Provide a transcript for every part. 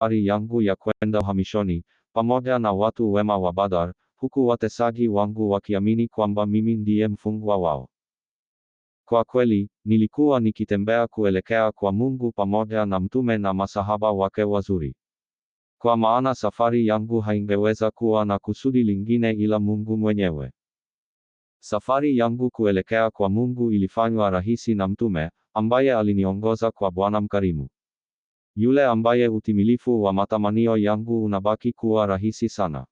safari yangu ya kwenda uhamishoni, pamoja na watu wema wa Badr, huku watesaji wangu wakiamini kwamba mimi ndiye mfungwa wao. Kwa kweli, nilikuwa nikitembea kuelekea kwa Mungu pamoja na mtume na masahaba wake wazuri. Kwa maana safari yangu haingeweza kuwa na kusudi lingine ila Mungu mwenyewe. Safari yangu kuelekea kwa Mungu ilifanywa rahisi na mtume, ambaye aliniongoza kwa Bwana mkarimu. Yule ambaye utimilifu wa matamanio yangu unabaki kuwa rahisi sana.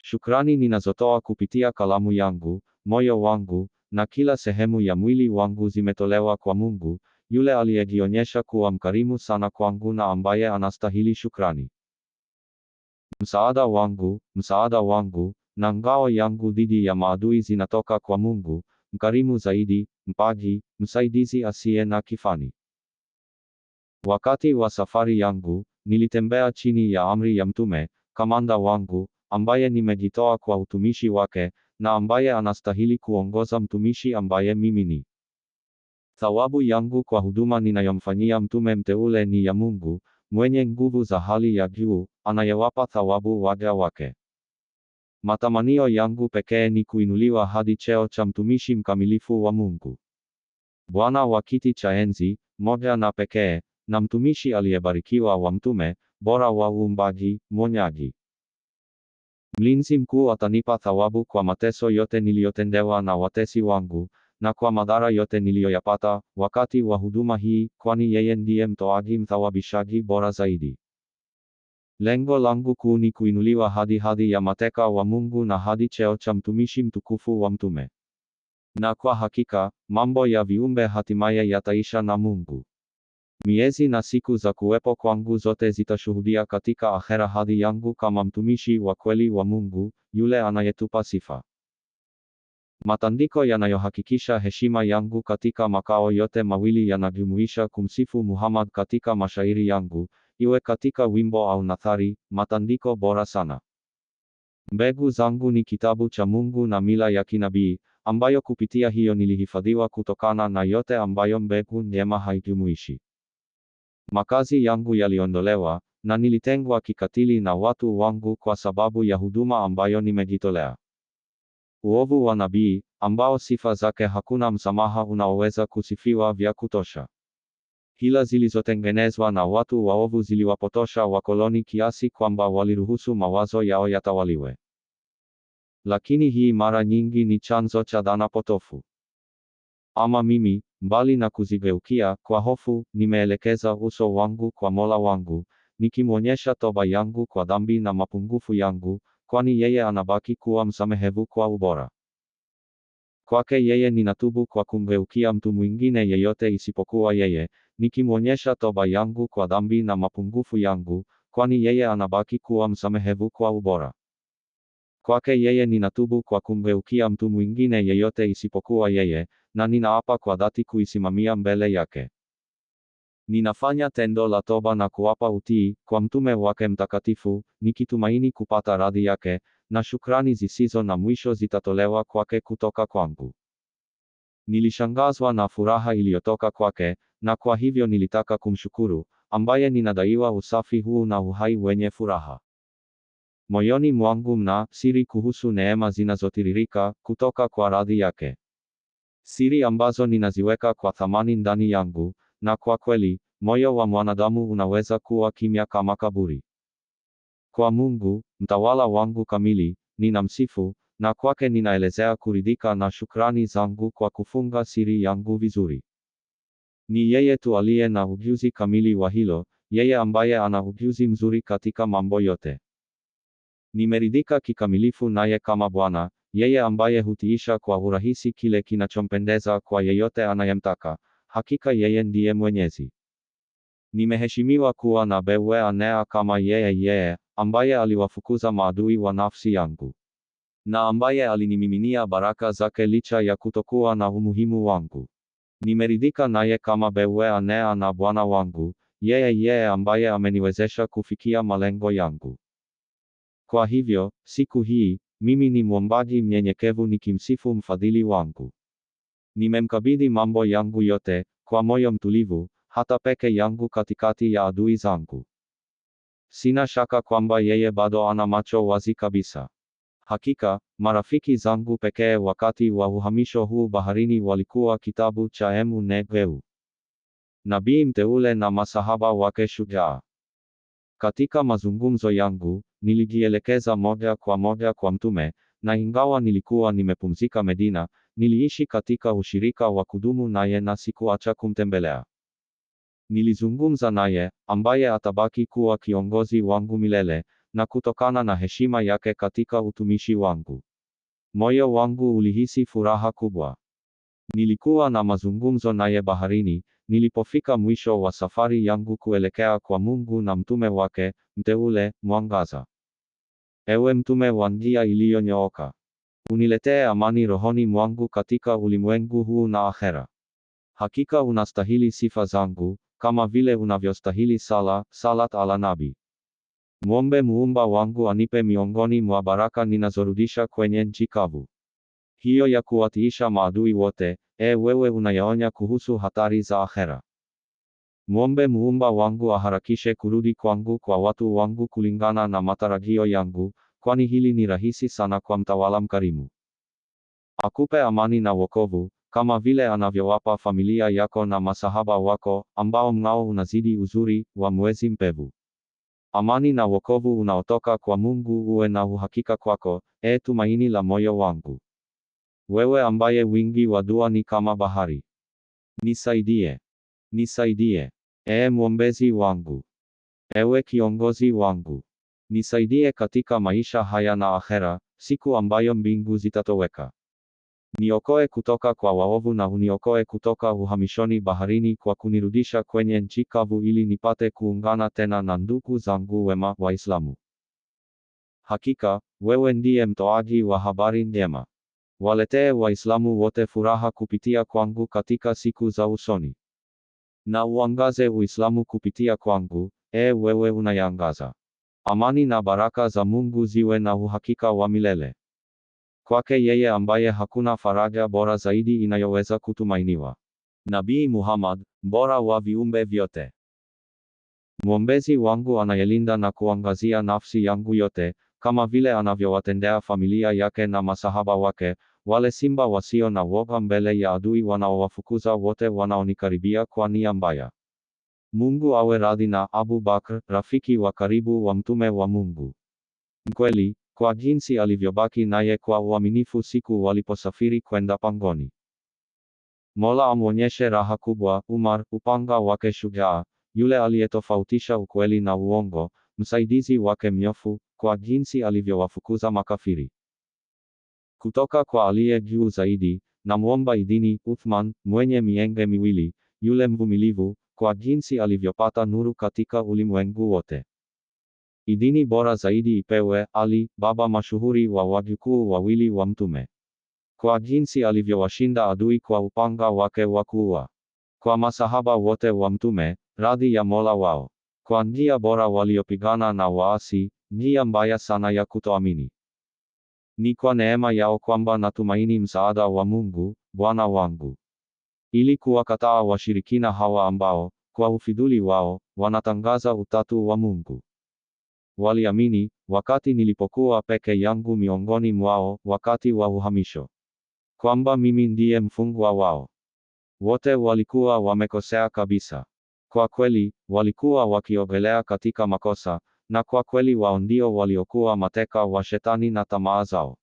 Shukrani ninazotoa kupitia kalamu yangu, moyo wangu, na kila sehemu ya mwili wangu zimetolewa kwa Mungu, yule aliyejionyesha kuwa mkarimu sana kwangu na ambaye anastahili shukrani. Msaada wangu, na ngao yangu dhidi ya maadui zinatoka kwa Mungu, mkarimu zaidi, mpaji, msaidizi asiye na kifani. Wakati wa safari yangu, nilitembea chini ya amri ya mtume, kamanda wangu, ambaye nimejitoa kwa utumishi wake, na ambaye anastahili kuongoza mtumishi ambaye mimi ni. Thawabu yangu kwa huduma ninayomfanyia mtume mteule ni ya Mungu, mwenye nguvu za hali ya juu, anayewapa thawabu waja wake. Matamanio yangu pekee ni kuinuliwa hadi cheo cha mtumishi mkamilifu wa Mungu. Bwana wa kiti cha enzi, moja na pekee, na mtumishi aliyebarikiwa wa mtume, bora wa uumbaji, mwonyaji. Mlinzi mkuu atanipa thawabu kwa mateso yote niliyotendewa na watesi wangu, na kwa madhara yote niliyoyapata, wakati wa huduma hii, kwani yeye ndiye mtoaji mthawabishaji bora zaidi. Lengo langu kuu ni kuinuliwa hadi hadhi ya mateka wa Mungu na hadi cheo cha mtumishi mtukufu wa mtume. Na kwa hakika, mambo ya viumbe hatimaye yataisha na Mungu. Miezi na siku za kuwepo kwangu zote zitashuhudia katika akhera hadhi yangu kama mtumishi wa kweli wa Mungu, yule anayetupa sifa. Matandiko yanayohakikisha heshima yangu katika makao yote mawili yanajumuisha kumsifu Muhammad katika mashairi yangu, iwe katika wimbo au nathari, matandiko bora sana. Mbegu zangu ni kitabu cha Mungu na mila ya kinabii, ambayo kupitia hiyo nilihifadhiwa kutokana na yote ambayo mbegu njema haijumuishi. Makazi yangu yaliondolewa, na nilitengwa kikatili na watu wangu kwa sababu ya huduma ambayo nimejitolea. Uovu wa nabii, ambao sifa zake hakuna msamaha unaoweza kusifiwa vya kutosha. Hila zilizotengenezwa na watu waovu ziliwapotosha wakoloni kiasi kwamba waliruhusu mawazo yao yatawaliwe. Lakini hii mara nyingi ni chanzo cha dhana potofu. Ama mimi, mbali na kuzigeukia, kwa hofu, nimeelekeza uso wangu kwa Mola wangu, nikimwonyesha toba yangu kwa dhambi na mapungufu yangu, kwani yeye anabaki kuwa msamehevu kwa ubora. Kwake yeye ninatubu kwa kumgeukia mtu mwingine yeyote isipokuwa yeye, nikimwonyesha toba yangu kwa dhambi na mapungufu yangu, kwani yeye anabaki kuwa msamehevu kwa ubora. Kwake yeye ninatubu kwa kumgeukia mtu mwingine yeyote isipokuwa yeye, na ninaapa kwa dhati kuisimamia mbele yake. Ninafanya tendo la toba na kuwapa utii kwa mtume wake mtakatifu, nikitumaini kupata radhi yake, na shukrani zisizo na mwisho zitatolewa kwake kutoka kwangu. Nilishangazwa na furaha iliyotoka kwake, na kwa hivyo nilitaka kumshukuru, ambaye ninadaiwa usafi huu na uhai wenye furaha. Moyoni mwangu mna siri kuhusu neema zinazotiririka kutoka kwa radhi yake. Siri ambazo ninaziweka kwa thamani ndani yangu, na kwa kweli, moyo wa mwanadamu unaweza kuwa kimya kama kaburi. Kwa Mungu, mtawala wangu kamili, ninamsifu, na kwake ninaelezea kuridhika na shukrani zangu kwa kufunga siri yangu vizuri. Ni yeye tu aliye na ujuzi kamili wa hilo, yeye ambaye ana ujuzi mzuri katika mambo yote. Nimeridhika kikamilifu naye kama Bwana, yeye ambaye hutiisha kwa urahisi kile kinachompendeza kwa yeyote anayemtaka, hakika yeye ndiye Mwenyezi. Nimeheshimiwa kuwa na bewe anea kama yeye, ambaye aliwafukuza maadui wa nafsi yangu. Na ambaye alinimiminia baraka zake licha ya kutokuwa na umuhimu wangu. Nimeridhika naye kama bewe anea na Bwana wangu, yeye ambaye ameniwezesha kufikia malengo yangu. Kwa hivyo, siku hii, mimi ni mwombaji mnyenyekevu nikimsifu mfadhili wangu. Nimemkabidhi mambo yangu yote, kwa moyo mtulivu, hata peke yangu katikati ya adui zangu. Sina shaka kwamba yeye bado ana macho wazi kabisa. Hakika, marafiki zangu pekee wakati wa uhamisho huu baharini walikuwa kitabu cha Mungu, nabii mteule na masahaba wake shujaa. Katika mazungumzo yangu, nilijielekeza moja kwa Mtume, na ingawa nilikuwa nimepumzika Medina, niliishi katika ushirika wa kudumu naye na sikuacha kumtembelea. Nilizungumza naye, ambaye atabaki kuwa kiongozi wangu milele, na kutokana na heshima yake katika utumishi wangu, moyo wangu ulihisi furaha kubwa. Nilikuwa na mazungumzo naye baharini, nilipofika mwisho wa safari yangu kuelekea kwa Mungu na mtume wake, mteule, mwangaza. Ewe mtume wa njia iliyonyooka, uniletee amani rohoni mwangu katika ulimwengu huu na akhera. Hakika unastahili sifa zangu, kama vile unavyostahili salat ala nabi. Mwombe muumba wangu anipe miongoni mwa baraka ninazorudisha kwenye nchi kavu, hiyo ya kuwatiisha maadui wote, wewe unayaonya kuhusu hatari za akhera. Mwombe muumba wangu aharakishe kurudi kwangu kwa watu wangu kulingana na matarajio yangu, kwani hili ni rahisi sana kwa mtawala mkarimu. Akupe amani na wokovu, kama vile anavyowapa familia yako na masahaba wako, ambao mng'ao unazidi uzuri wa mwezi mpevu. Amani na wokovu unaotoka kwa Mungu uwe na uhakika kwako, tumaini la moyo wangu. Wewe ambaye wingi wa dua ni kama bahari. Nisaidie. Nisaidie. Mwombezi wangu. Ewe kiongozi wangu. Nisaidie katika maisha haya na akhera, siku ambayo mbingu zitatoweka. Niokoe kutoka kwa waovu na uniokoe kutoka uhamishoni baharini kwa kunirudisha kwenye nchi kavu ili nipate kuungana tena na ndugu zangu wema Waislamu. Hakika, wewe ndiye mtoaji wa habari njema. Waletee Waislamu wote furaha kupitia kwangu katika siku za usoni. Na uangaze Uislamu kupitia kwangu, wewe unayangaza. Amani na baraka za Mungu ziwe na uhakika wa milele kwake yeye ambaye hakuna faraja bora zaidi inayoweza kutumainiwa. Nabii Muhammad, bora wa viumbe vyote. Mwombezi wangu anayelinda na kuangazia nafsi yangu yote, kama vile anavyowatendea familia yake na masahaba wake, wale simba wasio na woga mbele ya adui wanaowafukuza wote wanaonikaribia kwa nia mbaya. Mungu awe radhi na Abu Bakr, rafiki wa karibu wa mtume wa Mungu. Mkweli, kwa jinsi alivyobaki naye kwa uaminifu siku waliposafiri kwenda pangoni. Mola amwonyeshe raha kubwa Umar, upanga wake shujaa, yule aliyetofautisha ukweli na uongo, msaidizi wake mnyofu, kwa jinsi alivyowafukuza makafiri. Kutoka kwa aliye juu zaidi, namwomba idhini Uthman, mwenye mienge miwili, yule mvumilivu, kwa jinsi alivyopata nuru katika ulimwengu wote. Idhini bora zaidi ipewe Ali, baba mashuhuri wa wajukuu wawili wa mtume, kwa jinsi alivyowashinda adui kwa upanga wake wa kuua. Kwa masahaba wote wa mtume, radhi ya Mola wao, kwa njia bora waliopigana na waasi, njia mbaya sana ya kutoamini. Ni kwa neema yao kwamba natumaini msaada wa Mungu, Bwana wangu, ili kuwakataa washirikina hawa ambao, kwa ufidhuli wao, wanatangaza utatu wa Mungu. Waliamini, wakati nilipokuwa peke yangu miongoni mwao, wakati wa uhamisho, kwamba mimi ndiye mfungwa wao. Wote walikuwa wamekosea kabisa. Kwa kweli, walikuwa wakiogelea katika makosa, na kwa kweli wao ndio waliokuwa mateka wa shetani na tamaa zao.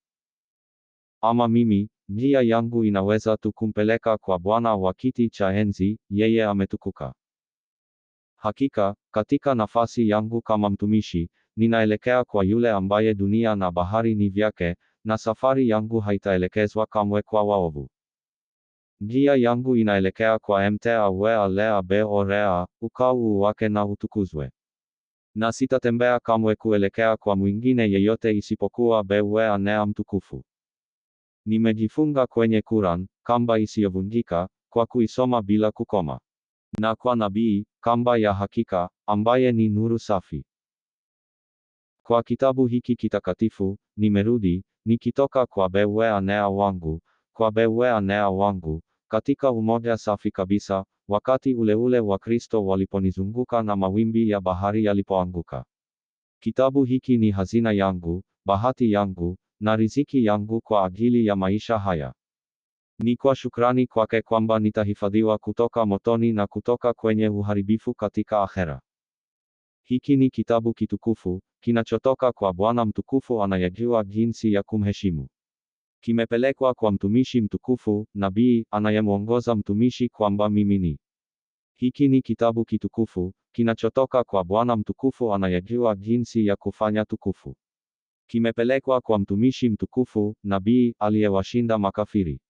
Ama mimi, njia yangu inaweza tu kumpeleka kwa Bwana wa kiti cha enzi, yeye ametukuka. Hakika, katika nafasi yangu kama mtumishi, ninaelekea kwa yule ambaye dunia na bahari ni vyake, na safari yangu haitaelekezwa kamwe kwa waovu. Njia yangu inaelekea kwa Mteule alea beorea, ukuu wake na utukuzwe. Na sitatembea kamwe kuelekea kwa mwingine yeyote isipokuwa Bewe Nea mtukufu. Nimejifunga kwenye Quran, kamba isiyovunjika, kwa kuisoma bila kukoma. Na kwa nabii, kamba ya hakika, ambaye ni nuru safi. Kwa kitabu hiki kitakatifu, nimerudi, nikitoka kwa Bewe Nea wangu, kwa Bewe Nea wangu, katika umoja safi kabisa, wakati ule ule wa Kristo waliponizunguka na mawimbi ya bahari yalipoanguka. Kitabu hiki ni hazina yangu, bahati yangu, na riziki yangu kwa ajili ya maisha haya. Ni kwa shukrani kwake kwamba nitahifadhiwa kutoka motoni na kutoka kwenye uharibifu katika akhera. Hiki ni kitabu kitukufu, kinachotoka kwa Bwana mtukufu anayejua jinsi ya kumheshimu. Kimepelekwa kwa mtumishi mtukufu, nabii, anayemwongoza mtumishi kwamba mimi ni. Hiki ni kitabu kitukufu, kinachotoka kwa Bwana mtukufu anayejua jinsi ya kufanya tukufu. Kimepelekwa kwa mtumishi mtukufu, nabii, aliyewashinda makafiri.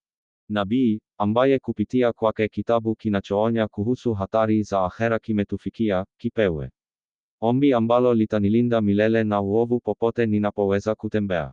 Nabii, ambaye kupitia kwake kitabu kinachoonya kuhusu hatari za akhera kimetufikia, kipewe. Ombi ambalo litanilinda milele na uovu popote ninapoweza kutembea.